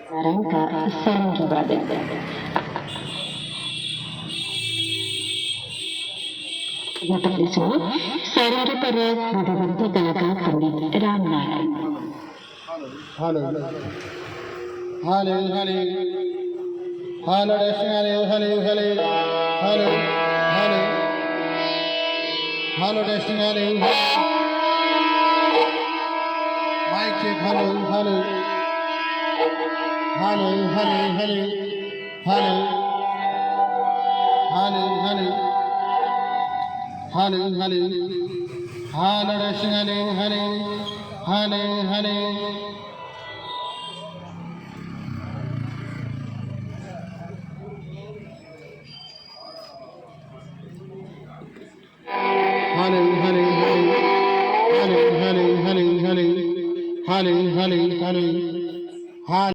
Sekarang ke Sandy Brothers. Dapat disebut Sandy Brothers dibentuk kalakan Pandit Ram Narayan. Hello. Hello, hello. Hello, hello, hello, hello. Hello, hello. Hello, testing, hello. Mic check, hello, hello. Hello, hello, hello. Hello. Hello, hello. Hello, hello. Hello, testing, hello, hello. Hello, hello. Hello, hello, hello. Hello, hello, hello, hello. Hello, hello, hello. Hello.